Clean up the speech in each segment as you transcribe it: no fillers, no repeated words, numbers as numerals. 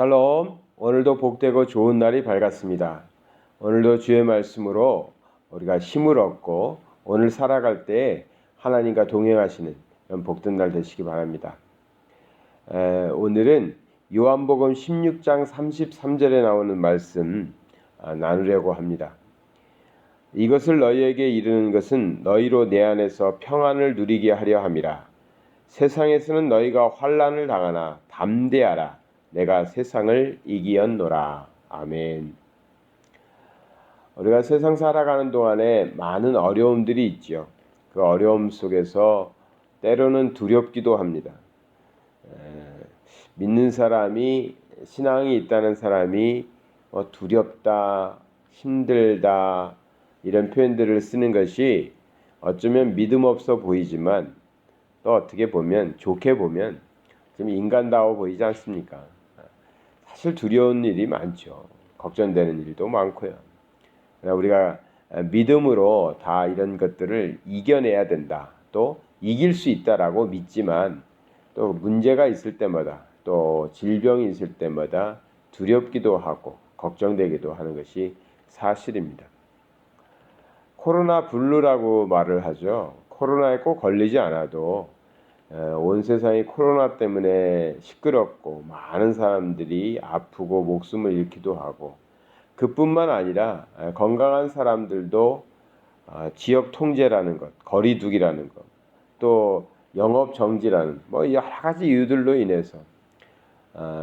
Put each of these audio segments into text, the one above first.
샬롬. 오늘도 복되고 좋은 날이 밝았습니다. 오늘도 주의 말씀으로 우리가 힘을 얻고 오늘 살아갈 때 하나님과 동행하시는 이런 복된 날 되시기 바랍니다. 오늘은 요한복음 16장 33절에 나오는 말씀 나누려고 합니다. 이것을 너희에게 이르는 것은 너희로 내 안에서 평안을 누리게 하려 함이라. 세상에서는 너희가 환난을 당하나 담대하라. 내가 세상을 이기었노라. 아멘. 우리가 세상 살아가는 동안에 많은 어려움들이 있죠. 그 어려움 속에서 때로는 두렵기도 합니다. 믿는 사람이, 신앙이 있다는 사람이 두렵다, 힘들다 이런 표현들을 쓰는 것이 어쩌면 믿음 없어 보이지만 또 어떻게 보면, 좋게 보면 좀 인간다워 보이지 않습니까? 사실 두려운 일이 많죠. 걱정되는 일도 많고요. 그러나 우리가 믿음으로 다 이런 것들을 이겨내야 된다. 또 이길 수 있다라고 믿지만 또 문제가 있을 때마다 또 질병이 있을 때마다 두렵기도 하고 걱정되기도 하는 것이 사실입니다. 코로나 블루라고 말을 하죠. 코로나에 꼭 걸리지 않아도 온 세상이 코로나 때문에 시끄럽고 많은 사람들이 아프고 목숨을 잃기도 하고 그뿐만 아니라 건강한 사람들도 지역 통제라는 것, 거리 두기라는 것, 또 영업 정지라는 여러 가지 이유들로 인해서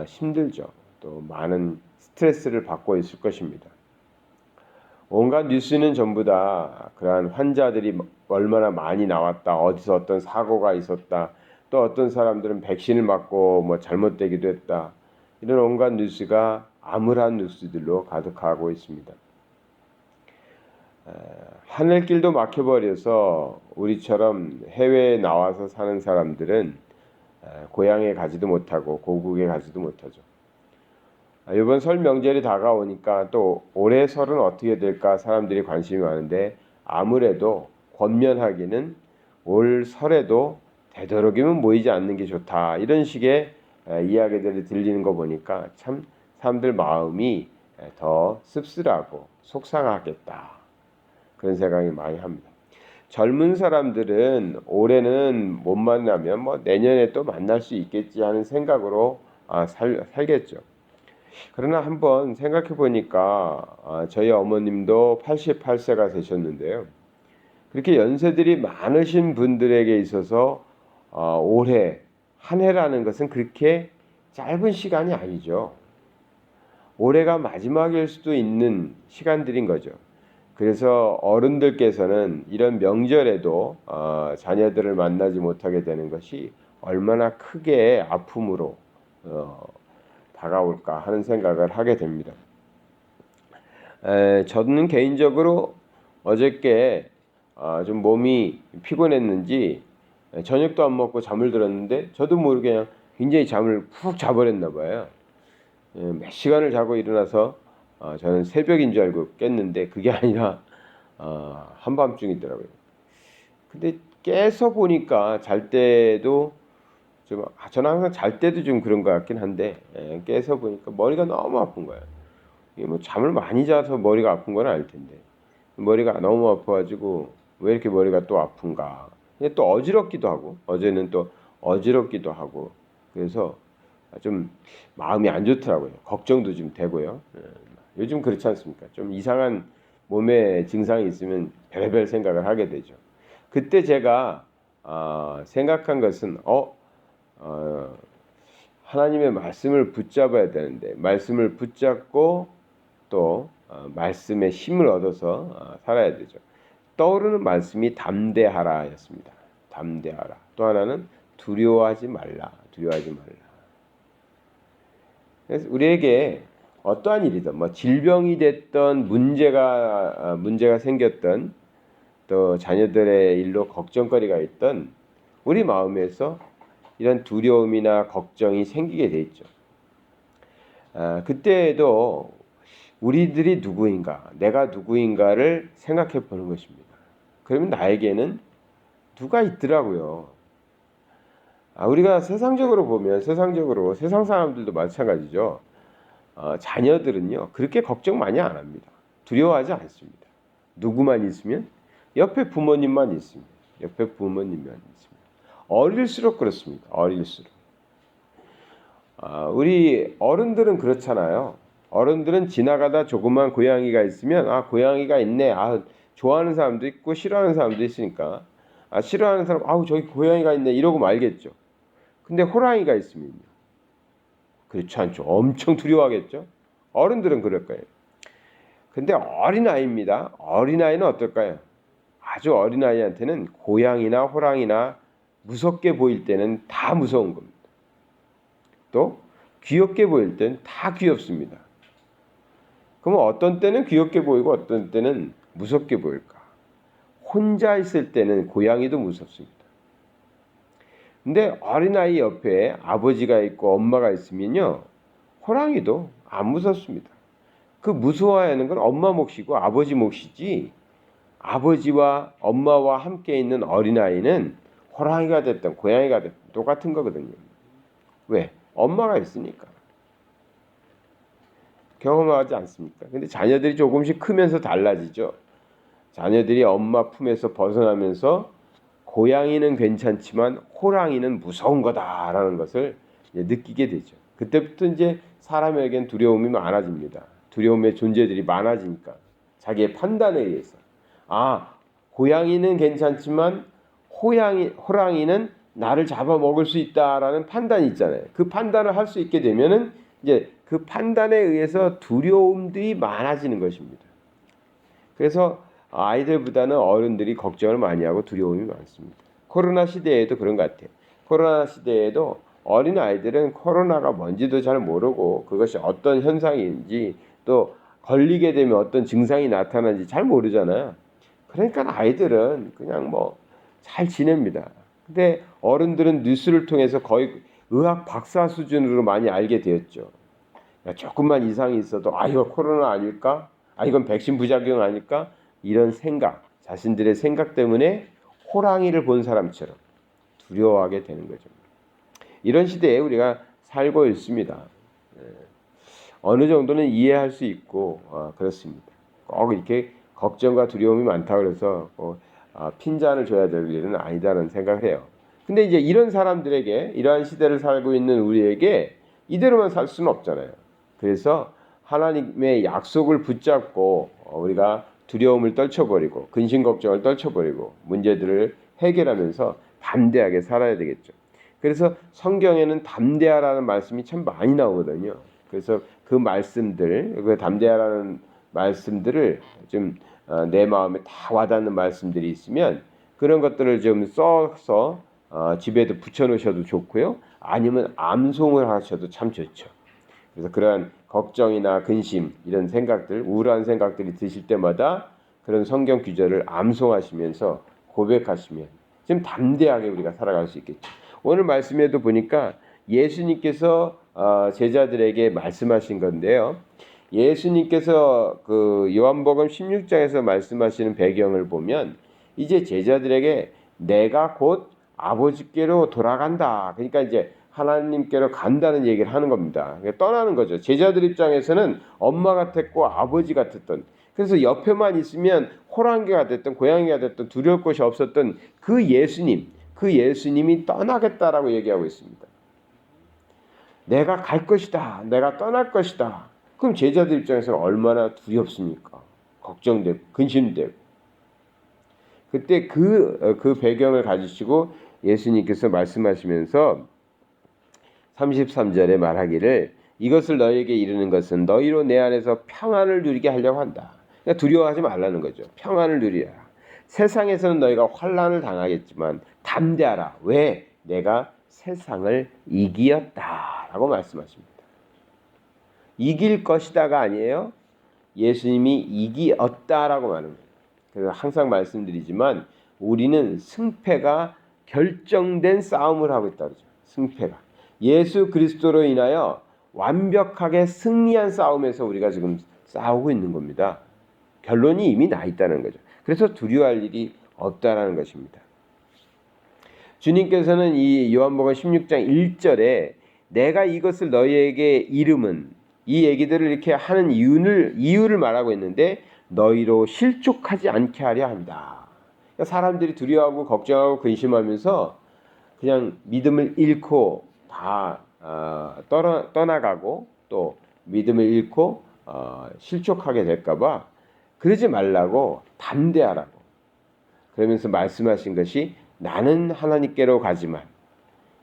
힘들죠. 또 많은 스트레스를 받고 있을 것입니다. 온갖 뉴스는 전부 다 그러한 환자들이 얼마나 많이 나왔다, 어디서 어떤 사고가 있었다, 또 어떤 사람들은 백신을 맞고 잘못되기도 했다, 이런 온갖 뉴스가 암울한 뉴스들로 가득하고 있습니다. 하늘길도 막혀버려서 우리처럼 해외에 나와서 사는 사람들은 고향에 가지도 못하고 고국에 가지도 못하죠. 이번 설 명절이 다가오니까 또 올해 설은 어떻게 될까 사람들이 관심이 많은데 아무래도 권면하기는 올 설에도 되도록이면 모이지 않는 게 좋다, 이런 식의 이야기들이 들리는 거 보니까 참 사람들 마음이 더 씁쓸하고 속상하겠다, 그런 생각이 많이 합니다. 젊은 사람들은 올해는 못 만나면 내년에 또 만날 수 있겠지 하는 생각으로 살겠죠. 그러나 한번 생각해 보니까 저희 어머님도 88세가 되셨는데요. 그렇게 연세들이 많으신 분들에게 있어서 올해 한 해라는 것은 그렇게 짧은 시간이 아니죠. 올해가 마지막일 수도 있는 시간들인 거죠. 그래서 어른들께서는 이런 명절에도 자녀들을 만나지 못하게 되는 것이 얼마나 크게 아픔으로 다가올까 하는 생각을 하게 됩니다. 저는 개인적으로 어저께 좀 몸이 피곤했는지 저녁도 안 먹고 잠을 들었는데 저도 모르게 그냥 굉장히 잠을 푹 자버렸나 봐요. 몇 시간을 자고 일어나서 저는 새벽인 줄 알고 깼는데 그게 아니라 한밤중이더라고요. 근데 깨서 보니까 잘 때도 저는 항상 잘 때도 좀 그런 것 같긴 한데 깨서 보니까 머리가 너무 아픈 거예요. 이게 잠을 많이 자서 머리가 아픈 건 아닐 텐데 머리가 너무 아파가지고 왜 이렇게 머리가 또 아픈가. 근데 또 어지럽기도 하고 어제는 또 어지럽기도 하고 그래서 좀 마음이 안 좋더라고요. 걱정도 좀 되고요. 요즘 그렇지 않습니까? 좀 이상한 몸에 증상이 있으면 별의별 생각을 하게 되죠. 그때 제가 생각한 것은 하나님의 말씀을 붙잡아야 되는데 말씀을 붙잡고 또 말씀의 힘을 얻어서 살아야 되죠. 떠오르는 말씀이 담대하라였습니다. 담대하라. 또 하나는 두려워하지 말라. 두려워하지 말라. 그래서 우리에게 어떠한 일이든 질병이 됐던 문제가 생겼던 또 자녀들의 일로 걱정거리가 있던 우리 마음에서 이런 두려움이나 걱정이 생기게 돼 있죠. 그때에도 우리들이 누구인가, 내가 누구인가를 생각해 보는 것입니다. 그러면 나에게는 누가 있더라고요. 우리가 세상적으로 보면 세상 사람들도 마찬가지죠. 자녀들은요 그렇게 걱정 많이 안 합니다. 두려워하지 않습니다. 누구만 있으면 옆에 부모님만 있으면 옆에 부모님만 있으면 어릴수록 그렇습니다. 어릴수록 우리 어른들은 그렇잖아요. 어른들은 지나가다 조그만 고양이가 있으면 고양이가 있네. 좋아하는 사람도 있고 싫어하는 사람도 있으니까 싫어하는 사람 저기 고양이가 있네 이러고 말겠죠. 근데 호랑이가 있으면요. 그렇지 않죠. 엄청 두려워하겠죠. 어른들은 그럴 거예요. 근데 어린아이입니다. 어린아이는 어떨까요? 아주 어린아이한테는 고양이나 호랑이나 무섭게 보일 때는 다 무서운 겁니다. 또 귀엽게 보일 때는 다 귀엽습니다. 그럼 어떤 때는 귀엽게 보이고 어떤 때는 무섭게 보일까? 혼자 있을 때는 고양이도 무섭습니다. 근데 어린아이 옆에 아버지가 있고 엄마가 있으면요. 호랑이도 안 무섭습니다. 그 무서워하는 건 엄마 몫이고 아버지 몫이지 아버지와 엄마와 함께 있는 어린아이는 호랑이가 됐든 고양이가 됐든 똑같은 거거든요. 왜? 엄마가 있으니까. 경험하지 않습니까? 근데 자녀들이 조금씩 크면서 달라지죠. 자녀들이 엄마 품에서 벗어나면서 고양이는 괜찮지만 호랑이는 무서운 거다라는 것을 느끼게 되죠. 그때부터 이제 사람에겐 두려움이 많아집니다. 두려움의 존재들이 많아지니까 자기의 판단에 의해서 고양이는 괜찮지만 호랑이는 나를 잡아먹을 수 있다라는 판단이 있잖아요. 그 판단을 할 수 있게 되면은 이제 그 판단에 의해서 두려움들이 많아지는 것입니다. 그래서 아이들보다는 어른들이 걱정을 많이 하고 두려움이 많습니다. 코로나 시대에도 그런 것 같아요. 코로나 시대에도 어린 아이들은 코로나가 뭔지도 잘 모르고 그것이 어떤 현상인지 또 걸리게 되면 어떤 증상이 나타나는지 잘 모르잖아요. 그러니까 아이들은 그냥 잘 지냅니다. 근데 어른들은 뉴스를 통해서 거의 의학 박사 수준으로 많이 알게 되었죠. 조금만 이상이 있어도 이거 코로나 아닐까? 이건 백신 부작용 아닐까? 이런 생각, 자신들의 생각 때문에 호랑이를 본 사람처럼 두려워하게 되는 거죠. 이런 시대에 우리가 살고 있습니다. 어느 정도는 이해할 수 있고 그렇습니다. 꼭 이렇게 걱정과 두려움이 많다 그래서 핀잔을 줘야 될 일은 아니다라는 생각을 해요. 근데 이제 이런 사람들에게 이러한 시대를 살고 있는 우리에게 이대로만 살 수는 없잖아요. 그래서 하나님의 약속을 붙잡고 우리가 두려움을 떨쳐버리고 근심 걱정을 떨쳐버리고 문제들을 해결하면서 담대하게 살아야 되겠죠. 그래서 성경에는 담대하라는 말씀이 참 많이 나오거든요. 그래서 그 말씀들, 그 담대하라는 말씀들을 좀 내 마음에 다 와닿는 말씀들이 있으면 그런 것들을 좀 써서 집에도 붙여놓으셔도 좋고요. 아니면 암송을 하셔도 참 좋죠. 그래서 그러한 걱정이나 근심 이런 생각들, 우울한 생각들이 드실 때마다 그런 성경 구절을 암송하시면서 고백하시면 좀 담대하게 우리가 살아갈 수 있겠죠. 오늘 말씀에도 보니까 예수님께서 제자들에게 말씀하신 건데요. 예수님께서 그 요한복음 16장에서 말씀하시는 배경을 보면 이제 제자들에게 내가 곧 아버지께로 돌아간다. 그러니까 이제 하나님께로 간다는 얘기를 하는 겁니다. 떠나는 거죠. 제자들 입장에서는 엄마 같았고 아버지 같았던, 그래서 옆에만 있으면 호랑이가 됐든 고양이가 됐든 두려울 것이 없었던 그 예수님이 떠나겠다라고 얘기하고 있습니다. 내가 갈 것이다. 내가 떠날 것이다. 그럼 제자들 입장에서는 얼마나 두렵습니까? 걱정되고 근심되고. 그때 그 배경을 가지시고 예수님께서 말씀하시면서 33절에 말하기를 이것을 너희에게 이르는 것은 너희로 내 안에서 평안을 누리게 하려고 한다. 그러니까 두려워하지 말라는 거죠. 평안을 누리라. 세상에서는 너희가 환난을 당하겠지만 담대하라. 왜? 내가 세상을 이기었다라고 말씀하십니다. 이길 것이다가 아니에요. 예수님이 이기었다라고 말합니다. 그래서 항상 말씀드리지만 우리는 승패가 결정된 싸움을 하고 있다고 그러죠. 승패가. 예수 그리스도로 인하여 완벽하게 승리한 싸움에서 우리가 지금 싸우고 있는 겁니다. 결론이 이미 나 있다는 거죠. 그래서 두려워할 일이 없다라는 것입니다. 주님께서는 이 요한복음 16장 1절에 내가 이것을 너희에게 이름은 이 얘기들을 이렇게 하는 이유를 말하고 있는데 너희로 실족하지 않게 하려 한다. 그러니까 사람들이 두려워하고 걱정하고 근심하면서 그냥 믿음을 잃고 다 떠나가고 또 믿음을 잃고 실족하게 될까봐 그러지 말라고 담대하라고 그러면서 말씀하신 것이 나는 하나님께로 가지만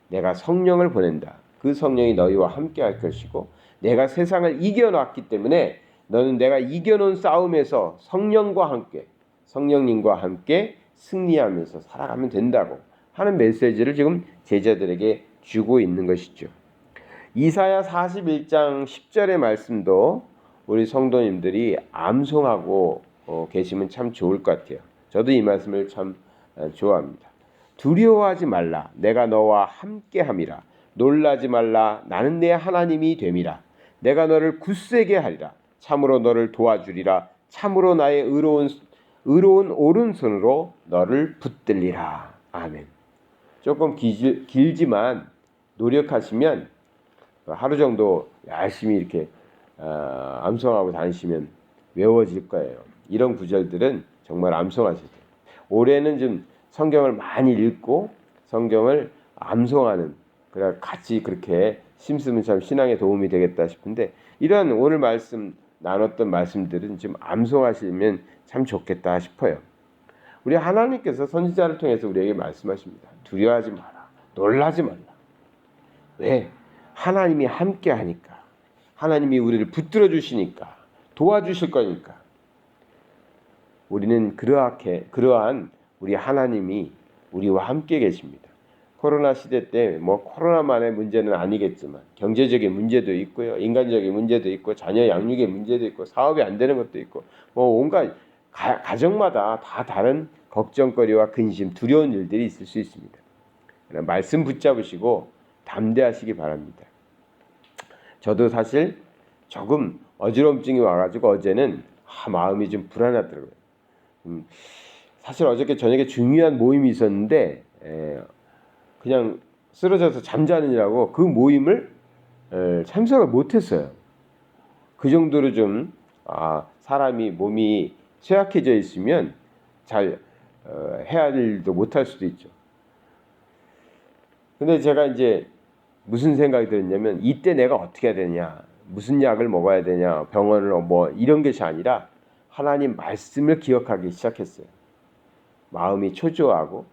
내가 성령을 보낸다. 그 성령이 너희와 함께 할 것이고 내가 세상을 이겨놨기 때문에 너는 내가 이겨놓은 싸움에서 성령님과 함께 승리하면서 살아가면 된다고 하는 메시지를 지금 제자들에게 주고 있는 것이죠. 이사야 41장 10절의 말씀도 우리 성도님들이 암송하고 계시면 참 좋을 것 같아요. 저도 이 말씀을 참 좋아합니다. 두려워하지 말라. 내가 너와 함께함이라. 놀라지 말라. 나는 내 하나님이 됨이라. 내가 너를 굳세게 하리라. 참으로 너를 도와주리라. 참으로 나의 의로운 오른손으로 너를 붙들리라. 아멘. 조금 길지만 노력하시면 하루 정도 열심히 이렇게 암송하고 다니시면 외워질 거예요. 이런 구절들은 정말 암송하셔야 돼요. 올해는 좀 성경을 많이 읽고 성경을 암송하는 그래 같이 그렇게 심쓰면 참 신앙에 도움이 되겠다 싶은데 이런 오늘 말씀 나눴던 말씀들은 좀 암송하시면 참 좋겠다 싶어요. 우리 하나님께서 선지자를 통해서 우리에게 말씀하십니다. 두려워하지 마라. 놀라지 말라. 왜? 하나님이 함께 하니까. 하나님이 우리를 붙들어 주시니까. 도와주실 거니까. 우리는 그러한 우리 하나님이 우리와 함께 계십니다. 코로나 시대 때 코로나만의 문제는 아니겠지만 경제적인 문제도 있고요. 인간적인 문제도 있고 자녀 양육의 문제도 있고 사업이 안 되는 것도 있고 온갖 가정마다 다 다른 걱정거리와 근심, 두려운 일들이 있을 수 있습니다. 말씀 붙잡으시고 담대하시기 바랍니다. 저도 사실 조금 어지럼증이 와가지고 어제는 마음이 좀 불안하더라고요. 사실 어저께 저녁에 중요한 모임이 있었는데 그냥 쓰러져서 잠자느냐고 그 모임을 참석을 못했어요. 그 정도로 좀 사람이 몸이 쇠약해져 있으면 잘 해야 할 일도 못할 수도 있죠. 근데 제가 이제 무슨 생각이 들었냐면 이때 내가 어떻게 해야 되냐, 무슨 약을 먹어야 되냐, 병원을 이런 것이 아니라 하나님 말씀을 기억하기 시작했어요. 마음이 초조하고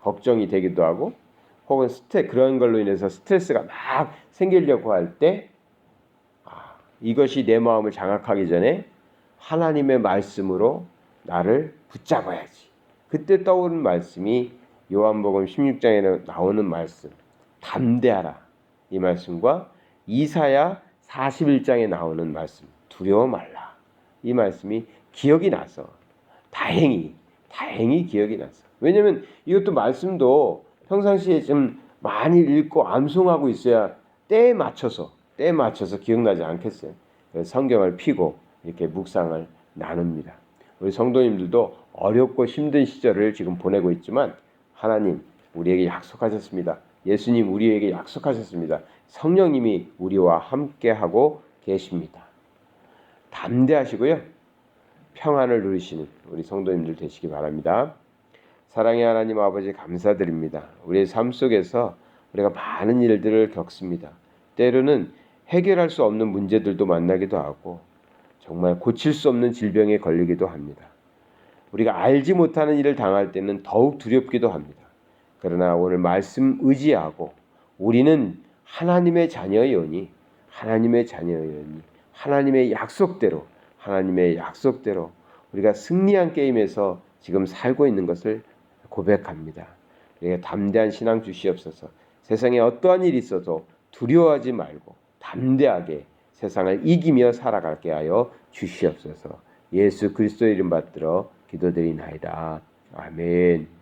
걱정이 되기도 하고 혹은 그런 걸로 인해서 스트레스가 막 생기려고 할 때 이것이 내 마음을 장악하기 전에 하나님의 말씀으로 나를 붙잡아야지. 그때 떠오른 말씀이 요한복음 16장에 나오는 말씀 담대하라 이 말씀과 이사야 41장에 나오는 말씀 두려워 말라 이 말씀이 기억이 나서 다행히 기억이 나서 왜냐하면 이것도 말씀도 평상시에 좀 많이 읽고 암송하고 있어야 때에 맞춰서 기억나지 않겠어요. 그래서 성경을 펴고 이렇게 묵상을 나눕니다. 우리 성도님들도 어렵고 힘든 시절을 지금 보내고 있지만 하나님 우리에게 약속하셨습니다. 예수님 우리에게 약속하셨습니다. 성령님이 우리와 함께하고 계십니다. 담대하시고요. 평안을 누리시는 우리 성도님들 되시기 바랍니다. 사랑의 하나님 아버지 감사드립니다. 우리의 삶 속에서 우리가 많은 일들을 겪습니다. 때로는 해결할 수 없는 문제들도 만나기도 하고 정말 고칠 수 없는 질병에 걸리기도 합니다. 우리가 알지 못하는 일을 당할 때는 더욱 두렵기도 합니다. 그러나 오늘 말씀 의지하고 우리는 하나님의 자녀이오니 하나님의 약속대로 우리가 승리한 게임에서 지금 살고 있는 것을 고백합니다. 우리가 담대한 신앙 주시옵소서. 세상에 어떠한 일이 있어도 두려워하지 말고 담대하게 세상을 이기며 살아가게 하여 주시옵소서. 예수 그리스도의 이름 받들어 기도드리나이다. 아멘.